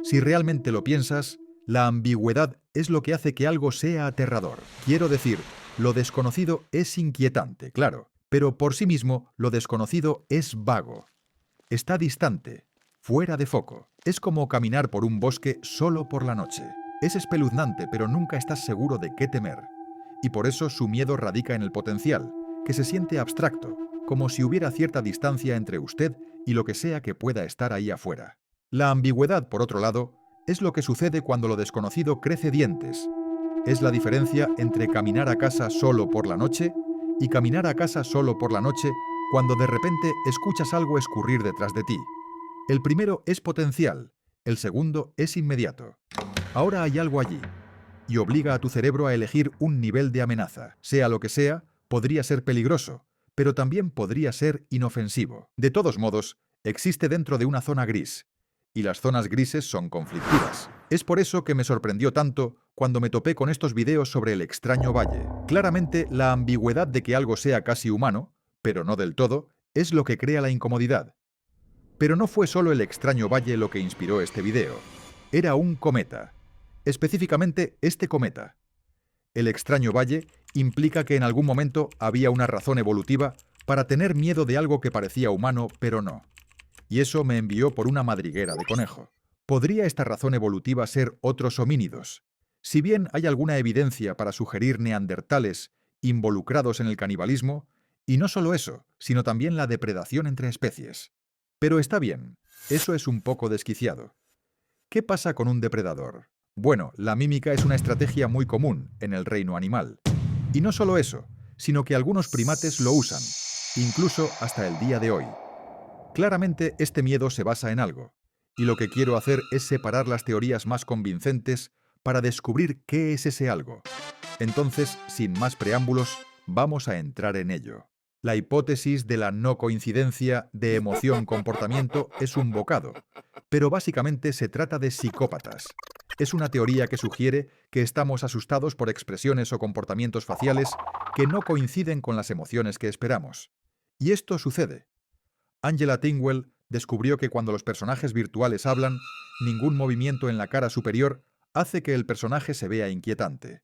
Si realmente lo piensas, la ambigüedad es lo que hace que algo sea aterrador. Quiero decir, lo desconocido es inquietante, claro, pero por sí mismo lo desconocido es vago. Está distante, fuera de foco. Es como caminar por un bosque solo por la noche. Es espeluznante, pero nunca estás seguro de qué temer. Y por eso su miedo radica en el potencial, que se siente abstracto, como si hubiera cierta distancia entre usted y lo que sea que pueda estar ahí afuera. La ambigüedad, por otro lado, es lo que sucede cuando lo desconocido crece dientes. Es la diferencia entre caminar a casa solo por la noche y caminar a casa solo por la noche cuando de repente escuchas algo escurrir detrás de ti. El primero es potencial, el segundo es inmediato. Ahora hay algo allí, y obliga a tu cerebro a elegir un nivel de amenaza. Sea lo que sea, podría ser peligroso, pero también podría ser inofensivo. De todos modos, existe dentro de una zona gris, y las zonas grises son conflictivas. Es por eso que me sorprendió tanto cuando me topé con estos videos sobre el extraño valle. Claramente, la ambigüedad de que algo sea casi humano, pero no del todo, es lo que crea la incomodidad. Pero no fue solo el extraño valle lo que inspiró este video. Era un cometa. Específicamente este cometa. El extraño valle implica que en algún momento había una razón evolutiva para tener miedo de algo que parecía humano, pero no. Y eso me envió por una madriguera de conejo. ¿Podría esta razón evolutiva ser otros homínidos? Si bien hay alguna evidencia para sugerir neandertales involucrados en el canibalismo, y no solo eso, sino también la depredación entre especies. Pero está bien, eso es un poco desquiciado. ¿Qué pasa con un depredador? Bueno, la mímica es una estrategia muy común en el reino animal. Y no solo eso, sino que algunos primates lo usan, incluso hasta el día de hoy. Claramente este miedo se basa en algo, y lo que quiero hacer es separar las teorías más convincentes para descubrir qué es ese algo. Entonces, sin más preámbulos, vamos a entrar en ello. La hipótesis de la no coincidencia de emoción-comportamiento es un bocado, pero básicamente se trata de psicópatas. Es una teoría que sugiere que estamos asustados por expresiones o comportamientos faciales que no coinciden con las emociones que esperamos. Y esto sucede. Angela Tingwell descubrió que cuando los personajes virtuales hablan, ningún movimiento en la cara superior hace que el personaje se vea inquietante.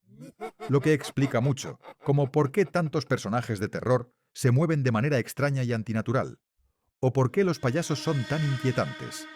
Lo que explica mucho, como por qué tantos personajes de terror se mueven de manera extraña y antinatural, o por qué los payasos son tan inquietantes,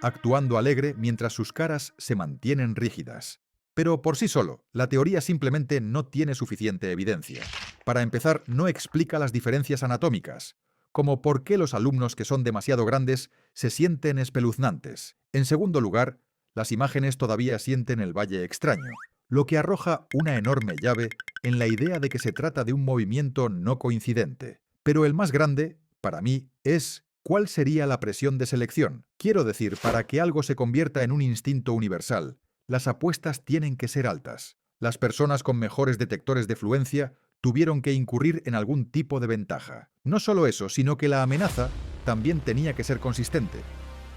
actuando alegre mientras sus caras se mantienen rígidas. Pero por sí solo, la teoría simplemente no tiene suficiente evidencia. Para empezar, no explica las diferencias anatómicas, como por qué los alumnos que son demasiado grandes se sienten espeluznantes. En segundo lugar, las imágenes todavía sienten el valle extraño, lo que arroja una enorme llave en la idea de que se trata de un movimiento no coincidente. Pero el más grande, para mí, es ¿cuál sería la presión de selección? Quiero decir, para que algo se convierta en un instinto universal, las apuestas tienen que ser altas. Las personas con mejores detectores de fluencia tuvieron que incurrir en algún tipo de ventaja. No solo eso, sino que la amenaza también tenía que ser consistente,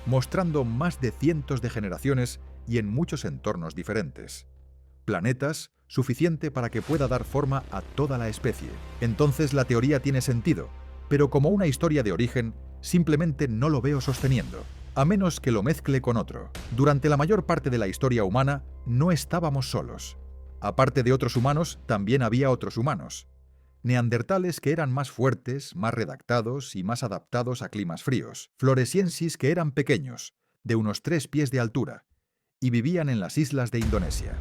mostrando más de cientos de generaciones y en muchos entornos diferentes. Planetas, suficiente para que pueda dar forma a toda la especie. Entonces la teoría tiene sentido, pero como una historia de origen, simplemente no lo veo sosteniendo, a menos que lo mezcle con otro. Durante la mayor parte de la historia humana, no estábamos solos. Aparte de otros humanos, también había otros humanos. Neandertales que eran más fuertes, más redactados y más adaptados a climas fríos. Floresiensis que eran pequeños, de unos 3 pies de altura, y vivían en las islas de Indonesia.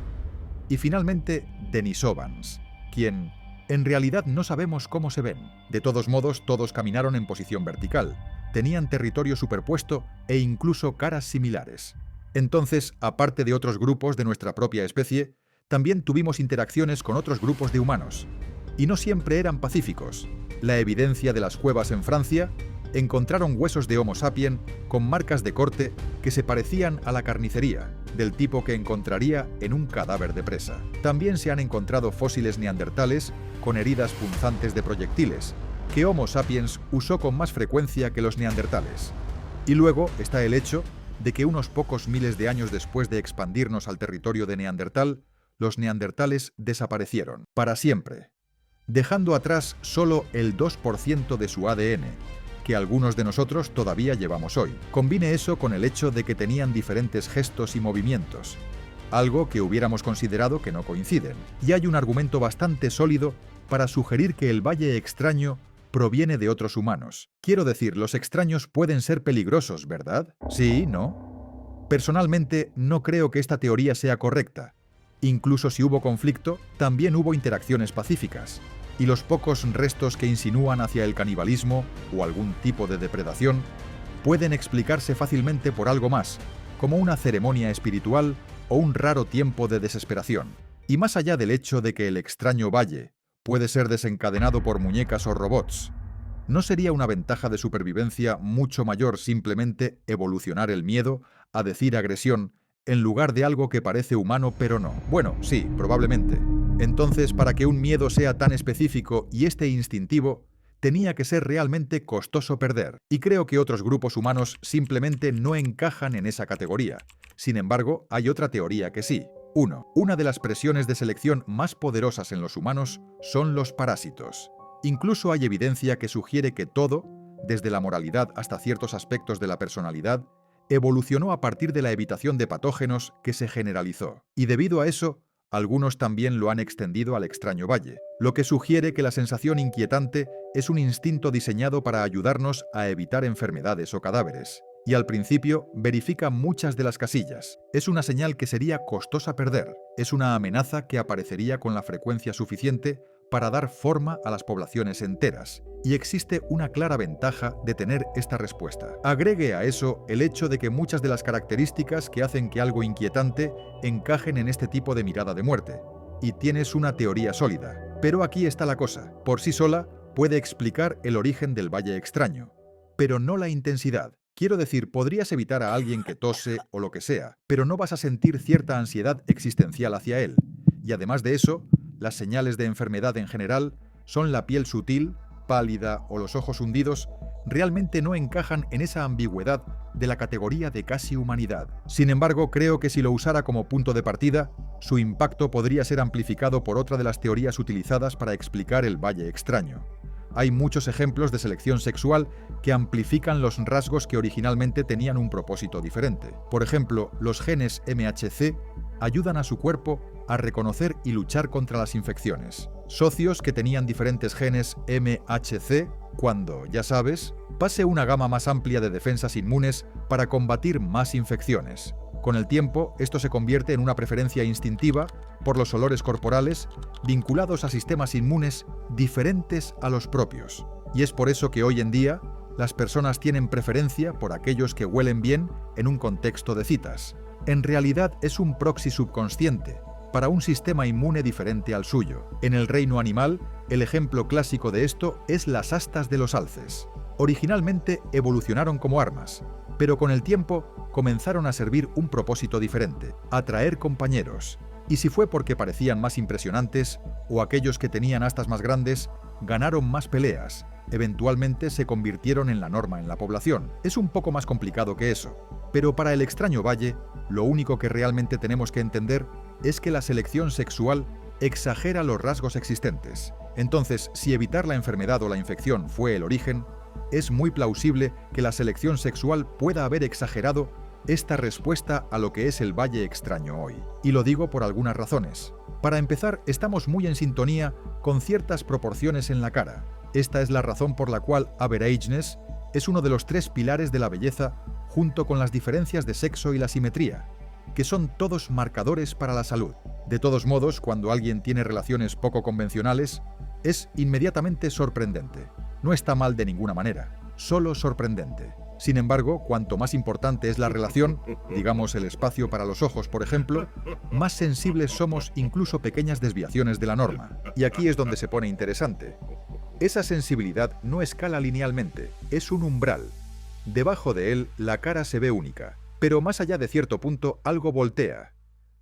Y finalmente, Denisovans, quien en realidad no sabemos cómo se ven. De todos modos, todos caminaron en posición vertical, tenían territorio superpuesto e incluso caras similares. Entonces, aparte de otros grupos de nuestra propia especie, también tuvimos interacciones con otros grupos de humanos. Y no siempre eran pacíficos. La evidencia de las cuevas en Francia encontraron huesos de Homo sapiens con marcas de corte que se parecían a la carnicería, del tipo que encontraría en un cadáver de presa. También se han encontrado fósiles neandertales con heridas punzantes de proyectiles, que Homo sapiens usó con más frecuencia que los neandertales. Y luego está el hecho de que unos pocos miles de años después de expandirnos al territorio de Neandertal, los neandertales desaparecieron, para siempre, dejando atrás solo el 2% de su ADN, que algunos de nosotros todavía llevamos hoy. Combine eso con el hecho de que tenían diferentes gestos y movimientos, algo que hubiéramos considerado que no coinciden, y hay un argumento bastante sólido para sugerir que el valle extraño proviene de otros humanos. Quiero decir, los extraños pueden ser peligrosos, ¿verdad? Sí, ¿no? Personalmente, no creo que esta teoría sea correcta. Incluso si hubo conflicto, también hubo interacciones pacíficas, y los pocos restos que insinúan hacia el canibalismo o algún tipo de depredación pueden explicarse fácilmente por algo más, como una ceremonia espiritual o un raro tiempo de desesperación. Y más allá del hecho de que el extraño valle puede ser desencadenado por muñecas o robots, ¿no sería una ventaja de supervivencia mucho mayor simplemente evolucionar el miedo a decir agresión en lugar de algo que parece humano pero no? Bueno, sí, probablemente. Entonces, para que un miedo sea tan específico y instintivo, tenía que ser realmente costoso perder. Y creo que otros grupos humanos simplemente no encajan en esa categoría. Sin embargo, hay otra teoría que sí. 1. Una de las presiones de selección más poderosas en los humanos son los parásitos. Incluso hay evidencia que sugiere que todo, desde la moralidad hasta ciertos aspectos de la personalidad, evolucionó a partir de la evitación de patógenos que se generalizó. Y debido a eso, algunos también lo han extendido al extraño valle, lo que sugiere que la sensación inquietante es un instinto diseñado para ayudarnos a evitar enfermedades o cadáveres. Y al principio verifica muchas de las casillas. Es una señal que sería costosa perder. Es una amenaza que aparecería con la frecuencia suficiente para dar forma a las poblaciones enteras. Y existe una clara ventaja de tener esta respuesta. Agregue a eso el hecho de que muchas de las características que hacen que algo inquietante encajen en este tipo de mirada de muerte. Y tienes una teoría sólida. Pero aquí está la cosa. Por sí sola, puede explicar el origen del valle extraño, pero no la intensidad. Quiero decir, podrías evitar a alguien que tose o lo que sea, pero no vas a sentir cierta ansiedad existencial hacia él. Y además de eso, las señales de enfermedad en general son la piel sutil, pálida o los ojos hundidos, realmente no encajan en esa ambigüedad de la categoría de casi humanidad. Sin embargo, creo que si lo usara como punto de partida, su impacto podría ser amplificado por otra de las teorías utilizadas para explicar el valle extraño. Hay muchos ejemplos de selección sexual que amplifican los rasgos que originalmente tenían un propósito diferente. Por ejemplo, los genes MHC ayudan a su cuerpo a reconocer y luchar contra las infecciones. Socios que tenían diferentes genes MHC, cuando, ya sabes, pase una gama más amplia de defensas inmunes para combatir más infecciones. Con el tiempo, esto se convierte en una preferencia instintiva por los olores corporales vinculados a sistemas inmunes diferentes a los propios. Y es por eso que hoy en día las personas tienen preferencia por aquellos que huelen bien en un contexto de citas. En realidad es un proxy subconsciente para un sistema inmune diferente al suyo. En el reino animal, el ejemplo clásico de esto es las astas de los alces. Originalmente evolucionaron como armas, pero con el tiempo comenzaron a servir un propósito diferente: atraer compañeros. Y si fue porque parecían más impresionantes, o aquellos que tenían astas más grandes ganaron más peleas, eventualmente se convirtieron en la norma en la población. Es un poco más complicado que eso, pero para el extraño valle, lo único que realmente tenemos que entender es que la selección sexual exagera los rasgos existentes. Entonces, si evitar la enfermedad o la infección fue el origen, es muy plausible que la selección sexual pueda haber exagerado esta respuesta a lo que es el valle extraño hoy. Y lo digo por algunas razones. Para empezar, estamos muy en sintonía con ciertas proporciones en la cara. Esta es la razón por la cual averageness es uno de los 3 pilares de la belleza, junto con las diferencias de sexo y la simetría, que son todos marcadores para la salud. De todos modos, cuando alguien tiene relaciones poco convencionales, es inmediatamente sorprendente. No está mal de ninguna manera, solo sorprendente. Sin embargo, cuanto más importante es la relación, digamos el espacio para los ojos, por ejemplo, más sensibles somos incluso pequeñas desviaciones de la norma. Y aquí es donde se pone interesante. Esa sensibilidad no escala linealmente, es un umbral. Debajo de él, la cara se ve única, pero más allá de cierto punto, algo voltea.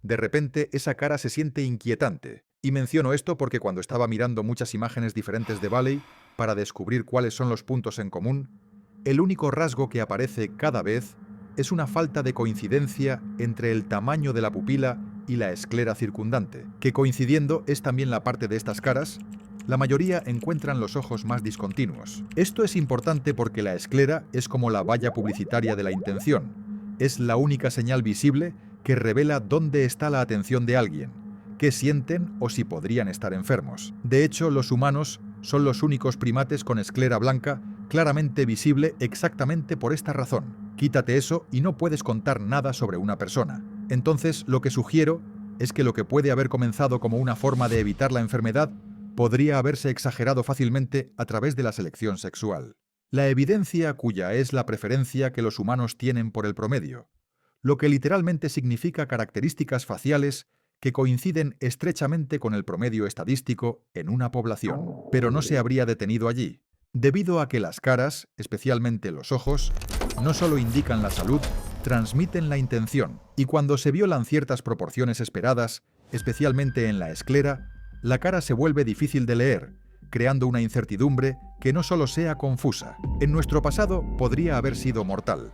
De repente, esa cara se siente inquietante. Y menciono esto porque cuando estaba mirando muchas imágenes diferentes de Valley para descubrir cuáles son los puntos en común, el único rasgo que aparece cada vez es una falta de coincidencia entre el tamaño de la pupila y la esclera circundante, que coincidiendo es también la parte de estas caras La mayoría encuentran los ojos más discontinuos. Esto es importante porque la esclera es como la valla publicitaria de la intención. Es la única señal visible que revela dónde está la atención de alguien, qué sienten o si podrían estar enfermos. De hecho, los humanos son los únicos primates con esclera blanca claramente visible exactamente por esta razón. Quítate eso y no puedes contar nada sobre una persona. Entonces, lo que sugiero es que lo que puede haber comenzado como una forma de evitar la enfermedad podría haberse exagerado fácilmente a través de la selección sexual. La evidencia cuya es la preferencia que los humanos tienen por el promedio, lo que literalmente significa características faciales que coinciden estrechamente con el promedio estadístico en una población. Pero no se habría detenido allí, debido a que las caras, especialmente los ojos, no solo indican la salud, transmiten la intención, y cuando se violan ciertas proporciones esperadas, especialmente en la esclera, la cara se vuelve difícil de leer, creando una incertidumbre que no solo sea confusa. En nuestro pasado podría haber sido mortal.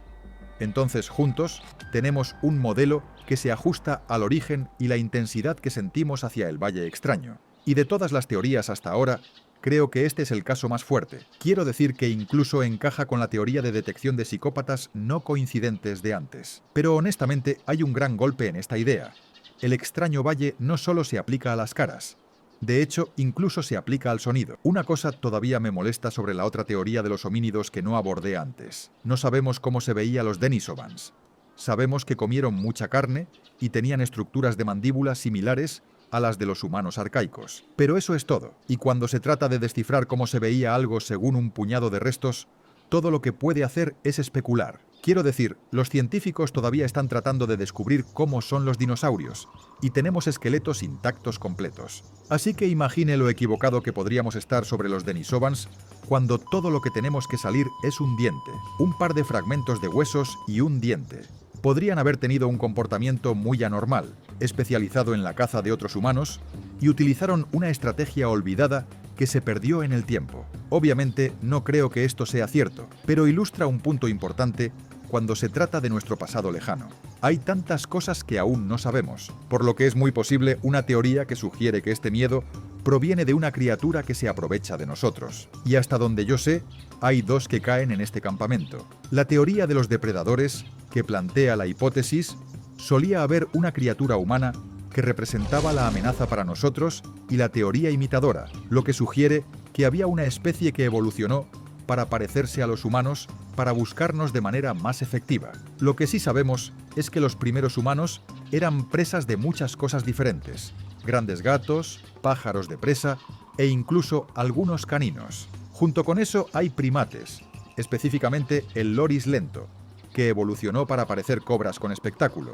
Entonces, juntos, tenemos un modelo que se ajusta al origen y la intensidad que sentimos hacia el Valle Extraño. Y de todas las teorías hasta ahora, creo que este es el caso más fuerte. Quiero decir que incluso encaja con la teoría de detección de psicópatas no coincidentes de antes. Pero honestamente, hay un gran golpe en esta idea. El extraño valle no solo se aplica a las caras. De hecho, incluso se aplica al sonido. Una cosa todavía me molesta sobre la otra teoría de los homínidos que no abordé antes. No sabemos cómo se veía los Denisovans. Sabemos que comieron mucha carne y tenían estructuras de mandíbula similares a las de los humanos arcaicos. Pero eso es todo. Y cuando se trata de descifrar cómo se veía algo según un puñado de restos, todo lo que puede hacer es especular. Quiero decir, los científicos todavía están tratando de descubrir cómo son los dinosaurios, y tenemos esqueletos intactos completos. Así que imagine lo equivocado que podríamos estar sobre los Denisovans cuando todo lo que tenemos que salir es un diente, un par de fragmentos de huesos y un diente. Podrían haber tenido un comportamiento muy anormal, especializado en la caza de otros humanos, y utilizaron una estrategia olvidada que se perdió en el tiempo. Obviamente no creo que esto sea cierto, pero ilustra un punto importante cuando se trata de nuestro pasado lejano. Hay tantas cosas que aún no sabemos, por lo que es muy posible una teoría que sugiere que este miedo proviene de una criatura que se aprovecha de nosotros. Y hasta donde yo sé, hay dos que caen en este campamento. La teoría de los depredadores, que plantea la hipótesis, solía haber una criatura humana que representaba la amenaza para nosotros, y la teoría imitadora, lo que sugiere que había una especie que evolucionó para parecerse a los humanos para buscarnos de manera más efectiva. Lo que sí sabemos es que los primeros humanos eran presas de muchas cosas diferentes: grandes gatos, pájaros de presa e incluso algunos caninos. Junto con eso hay primates, específicamente el loris lento, que evolucionó para parecer cobras con espectáculo,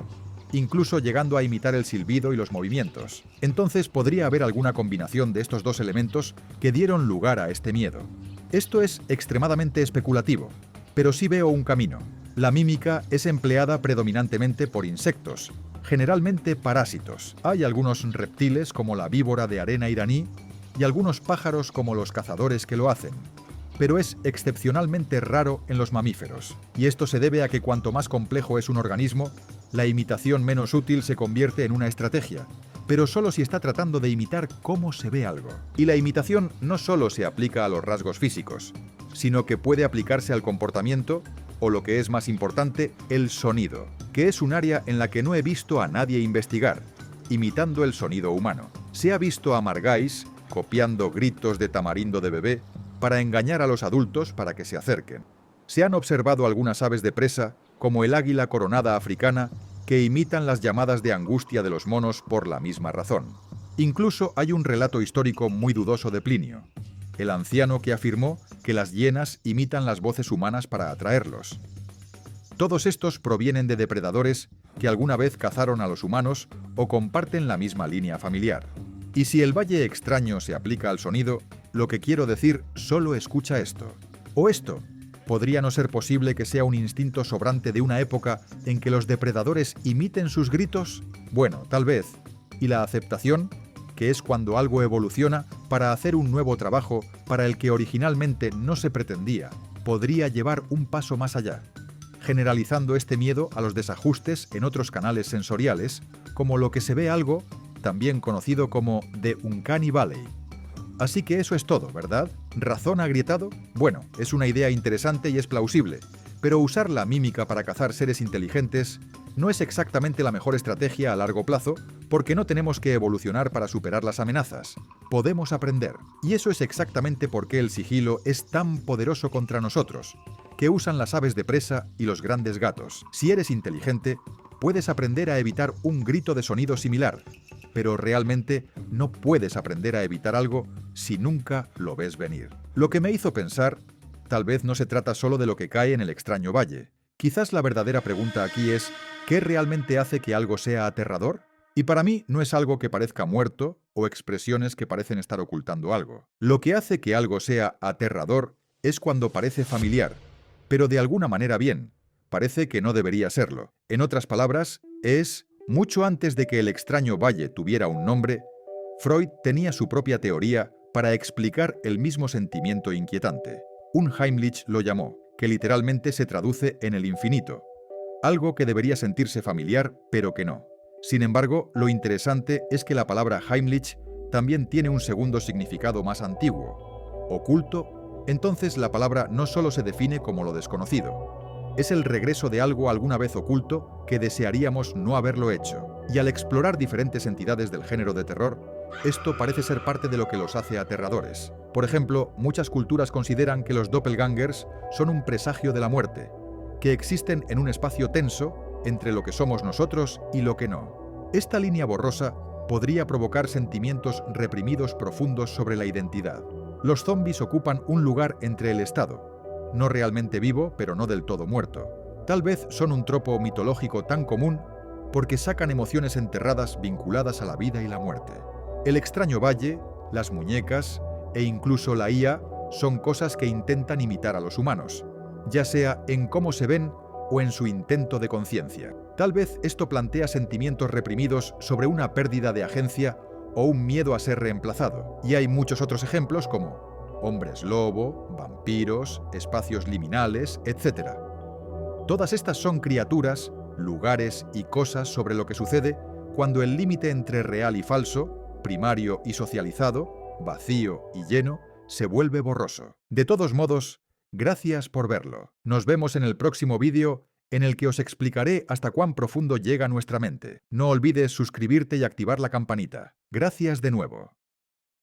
incluso llegando a imitar el silbido y los movimientos. Entonces podría haber alguna combinación de estos dos elementos que dieron lugar a este miedo. Esto es extremadamente especulativo, pero sí veo un camino. La mímica es empleada predominantemente por insectos, generalmente parásitos. Hay algunos reptiles como la víbora de arena iraní y algunos pájaros como los cazadores que lo hacen, pero es excepcionalmente raro en los mamíferos. Y esto se debe a que cuanto más complejo es un organismo, la imitación menos útil se convierte en una estrategia, pero solo si está tratando de imitar cómo se ve algo. Y la imitación no solo se aplica a los rasgos físicos, sino que puede aplicarse al comportamiento, o lo que es más importante, el sonido, que es un área en la que no he visto a nadie investigar, imitando el sonido humano. Se ha visto a margáis copiando gritos de tamarindo de bebé para engañar a los adultos para que se acerquen. Se han observado algunas aves de presa, como el águila coronada africana, que imitan las llamadas de angustia de los monos por la misma razón. Incluso hay un relato histórico muy dudoso de Plinio, el anciano que afirmó que las hienas imitan las voces humanas para atraerlos. Todos estos provienen de depredadores que alguna vez cazaron a los humanos o comparten la misma línea familiar. Y si el Valle Extraño se aplica al sonido, lo que quiero decir, solo escucha esto. O esto. ¿Podría no ser posible que sea un instinto sobrante de una época en que los depredadores imiten sus gritos? Bueno, tal vez. ¿Y la aceptación? Que es cuando algo evoluciona para hacer un nuevo trabajo para el que originalmente no se pretendía, podría llevar un paso más allá, generalizando este miedo a los desajustes en otros canales sensoriales, como lo que se ve algo, también conocido como The Uncanny Valley. Así que eso es todo, ¿verdad? ¿Razón agrietado? Bueno, es una idea interesante y es plausible, pero usar la mímica para cazar seres inteligentes no es exactamente la mejor estrategia a largo plazo, porque no tenemos que evolucionar para superar las amenazas. Podemos aprender. Y eso es exactamente por qué el sigilo es tan poderoso contra nosotros, que usan las aves de presa y los grandes gatos. Si eres inteligente, puedes aprender a evitar un grito de sonido similar, pero realmente no puedes aprender a evitar algo si nunca lo ves venir. Lo que me hizo pensar, tal vez no se trata solo de lo que cae en el extraño valle. Quizás la verdadera pregunta aquí es, ¿qué realmente hace que algo sea aterrador? Y para mí no es algo que parezca muerto o expresiones que parecen estar ocultando algo. Lo que hace que algo sea aterrador es cuando parece familiar, pero de alguna manera bien. Parece que no debería serlo. En otras palabras, es mucho antes de que el extraño valle tuviera un nombre, Freud tenía su propia teoría para explicar el mismo sentimiento inquietante. Un Heimlich lo llamó, que literalmente se traduce en el infinito, algo que debería sentirse familiar, pero que no. Sin embargo, lo interesante es que la palabra Heimlich también tiene un segundo significado más antiguo, oculto. Entonces la palabra no solo se define como lo desconocido, es el regreso de algo alguna vez oculto que desearíamos no haberlo hecho. Y al explorar diferentes entidades del género de terror, esto parece ser parte de lo que los hace aterradores. Por ejemplo, muchas culturas consideran que los doppelgangers son un presagio de la muerte, que existen en un espacio tenso entre lo que somos nosotros y lo que no. Esta línea borrosa podría provocar sentimientos reprimidos profundos sobre la identidad. Los zombies ocupan un lugar entre el estado, no realmente vivo, pero no del todo muerto. Tal vez son un tropo mitológico tan común porque sacan emociones enterradas vinculadas a la vida y la muerte. El extraño valle, las muñecas e incluso la IA son cosas que intentan imitar a los humanos, ya sea en cómo se ven o en su intento de conciencia. Tal vez esto plantea sentimientos reprimidos sobre una pérdida de agencia o un miedo a ser reemplazado. Y hay muchos otros ejemplos como hombres lobo, vampiros, espacios liminales, etc. Todas estas son criaturas, lugares y cosas sobre lo que sucede cuando el límite entre real y falso, primario y socializado, vacío y lleno, se vuelve borroso. De todos modos, gracias por verlo. Nos vemos en el próximo vídeo en el que os explicaré hasta cuán profundo llega nuestra mente. No olvides suscribirte y activar la campanita. Gracias de nuevo.